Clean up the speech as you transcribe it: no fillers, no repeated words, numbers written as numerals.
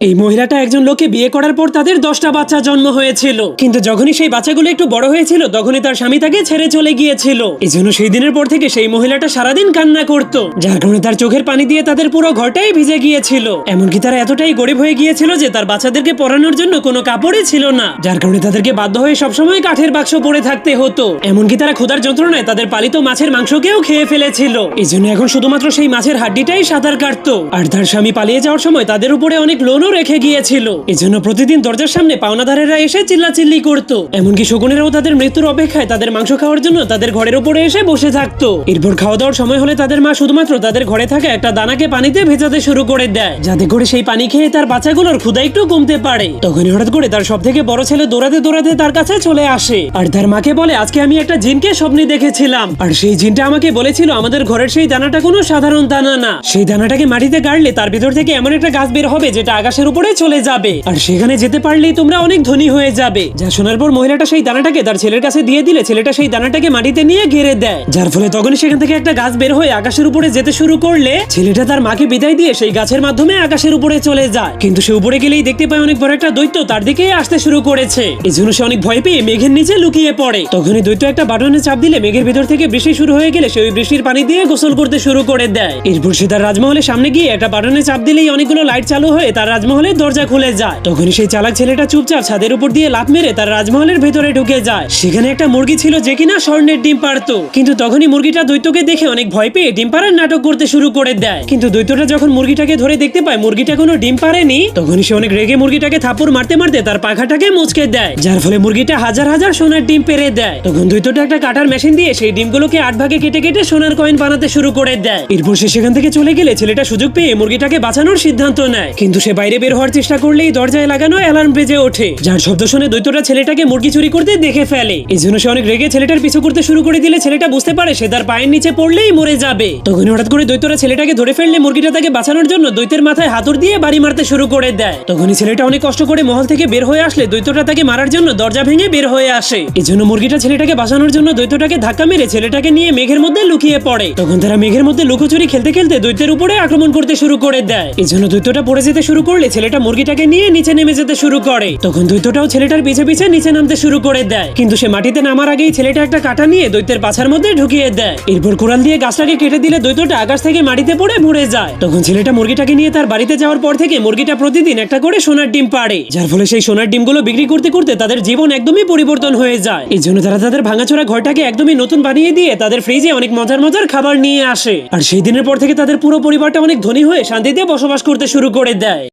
এই মহিলাটা একজন লোককে বিয়ে করার পর তাদের 10টা বাচ্চা জন্ম হয়েছিল, কিন্তু যখনই সেই বাচ্চাগুলো একটু বড় হয়েছিল তখনই তার স্বামী তাকে ছেড়ে চলে গিয়েছিল। এই জন্য সেই দিনের পর থেকে সেই মহিলাটা সারাদিন কান্না করত, যার কারণে তার চোখের পানি দিয়ে তাদের পুরো ঘরটাই ভিজে গিয়েছিল। এমনকি তারা এতটাই গরিব হয়ে গিয়েছিল যে তার বাচ্চাদেরকে পরানোর জন্য কোনো কাপড়ই ছিল না, যার কারণে তাদেরকে বাধ্য হয়ে সবসময় কাঠের বাক্স পরে থাকতে হতো। এমনকি তারা ক্ষুধার যন্ত্রণায় তাদের পালিত মাছের মাংসকেও খেয়ে ফেলেছিল। এই জন্য এখন শুধুমাত্র সেই মাছের হাড্ডিটাই সাঁতার কাটতো। আর তার স্বামী পালিয়ে যাওয়ার সময় তাদের উপরে অনেক লোনও রেখে গিয়েছিল। এজন্য প্রতিদিন দরজার সামনে পাওনাদারেরা এসে চিল্লাচিল্লি করত। এমনকি শকুনেরাও তাদের মৃত্যুর অপেক্ষায় তাদের মাংস খাওয়ার জন্য তাদের ঘরের উপরে এসে বসে থাকতো। এরপর খাওয়া দাওয়ার সময় হলে তাদের মা শুধুমাত্র তাদের ঘরে থাকা একটা দানাকে পানিতে ভেজাতে শুরু করে দেয়, যাতে করে সেই পানি খেয়ে তার বাচ্চাগুলোর ক্ষুধা একটু কমতে পারে। তখনই হঠাৎ করে তার সব থেকে বড় ছেলে দৌড়াতে দৌড়াতে তার কাছে চলে আসে আর তার মাকে বলে, আজকে আমি একটা জিনকে স্বপ্নে দেখেছিলাম, আর সেই জিনটা আমাকে বলেছিল আমাদের ঘরের সেই দানাটা কোনো সাধারণ দানা না। সেই দানাটাকে মাটিতে গাড়লে তার ভিতর থেকে এমন একটা গাছ বের হবে যেটা আকাশের উপরে চলে যাবে, আর সেখানে যেতে পারলেই তোমরা অনেক ধনী হয়ে যাবে। যা শোনার পর মহিলাটা সেই দানাটাকে তার ছেলের কাছে দিয়ে দিলে ছেলেটা সেই দানাটাকে মাটিতে নিয়ে ঘিরে দেয়, যার ফলে তখনই সেখান থেকে একটা গাছ বের হয়ে আকাশের উপরে যেতে শুরু করলে ছেলেটা তার মাকে বিদায় দিয়ে সেই গাছের মাধ্যমে আকাশের উপরে চলে যায়। কিন্তু সে উপরে গেলেই দেখতে পায় অনেক বড় একটা দৈত্য তার দিকে আসতে শুরু করেছে। এই জন্য সে অনেক ভয় পেয়ে মেঘের নিচে লুকিয়ে পড়ে। তখনই দৈত্য একটা বাটনে চাপ দিলে মেঘের ভিতর থেকে বৃষ্টি শুরু হয়ে গেলে সে ওই বৃষ্টির পানি দিয়ে গোসল করতে শুরু করে দেয়। এরপর সে তার রাজমহলের সামনে গিয়ে একটা বাটনে চাপ দিলেই অনেকগুলো লাইট চালু হয়ে তার রাজমহলের দরজা খুলে যায়। তখনই সেই চালাক ছেলেটা চুপচাপ ছাদের উপর দিয়ে লাফ মেরে তার রাজমহলের ভেতরে ঢুকে যায়। সেখানে একটা মুরগি ছিল যে কিনা স্বর্ণের ডিম পারতো, কিন্তু তখনই মুরগিটা দৈত্যকে দেখে অনেক ভয় পেয়ে ডিম পাড়ার নাটক করতে শুরু করে দেয়। কিন্তু দৈত্যটা যখন মুরগিটাকে ধরে দেখতে পায় মুরগিটা কোনো ডিম পারেনি, তখনই সে অনেক রেগে মুরগিটাকে থাপ্পড় মারতে মারতে তার পাখাটাকে মুচকে দেয়, যার ফলে মুরগিটা হাজার হাজার সোনার ডিম পেরে দেয়। তখন দৈত্যটা একটা কাটার মেশিন দিয়ে সেই ডিমগুলোকে 8 ভাগে কেটে কেটে সোনার কয়েন বানাতে শুরু করে দেয়। এরপর সে সেখান থেকে চলে গেলে ছেলেটা সুযোগ পেয়ে মুরগিটাকে বাঁচানোর সিদ্ধান্ত নেয়, কিন্তু সে বাইরে বের হওয়ার চেষ্টা করলেই দরজায় লাগানো অ্যালার্ম বেজে ওঠে, যার শব্দ শুনে দৈত্যটা ছেলেটাকে মুরগি চুরি করতে দেখে ফেলে। এই জন্য সে অনেক রেগে ছেলেটার পিছু করতে শুরু করে দিলে ছেলেটা বুঝতে পারে সে তার পায়ের নিচে পড়লেই মরে যাবে। তখন হঠাৎ করে দৈত্যটা ছেলেটাকে ধরে ফেললে মুরগিটা তাকে বাঁচানোর জন্য দৈত্যের মাথায় হাতুড় দিয়ে বাড়ি মারতে শুরু করে দেয়। তখনই ছেলেটা অনেক কষ্ট করে মহল থেকে বের হয়ে আসলে দৈত্যটা তাকে মারার জন্য দরজা ভেঙে বের হয়ে আসে। এই জন্য মুরগিটা ছেলেটাকে বাঁচানোর জন্য দৈত্যটাকে ধাক্কা মেরে ছেলেটাকে নিয়ে মেঘের মধ্যে লুকিয়ে পড়ে। তখন তারা মেঘের মধ্যে লুকোচুরি খেলতে খেলতে দৈত্যের উপরে আক্রমণ করতে শুরু করে দেয়। এই জন্য দৈত্যটা পড়ে যেতে শুরু করলে ছেলেটা মুরগিটাকে নিয়ে নিচে নেমে যেতে শুরু করে। তখন দৈত্যটাও ছেলেটার পিছে পিছে নিচে নামতে শুরু করে দেয়, কিন্তু সে মাটিতে নামার আগেই ছেলেটা একটা কাঁটা নিয়ে দৈত্যের পাছার মধ্যে ঢুকিয়ে দেয়। এরপর কোরাল দিয়ে গাছটাকে কেটে দিলে দৈত্যটা আকাশ থেকে মাটিতে পড়ে মরে যায়। তখন ছেলেটা মুরগিটাকে নিয়ে তার বাড়িতে যাওয়ার পর থেকে মুরগিটা প্রতিদিন একটা করে সোনার ডিম পাড়ে, যার ফলে সেই সোনার ডিমগুলো বিক্রি করতে করতে তাদের জীবন একদমই পরিবর্তন হয়ে যায়। এই জন্য তারা তাদের ভাঙাচোরা ঘরটাকে একদমই নতুন বানিয়ে দিয়ে তাদের ফ্রিজে অনেক মজার মজার খাবার নিয়ে আসে। আর সেই দিনের পর থেকে তাদের পুরো পরিবারটা অনেক ধনী হয়ে শান্তিতে বসবাস করতে শুরু করে দেয়।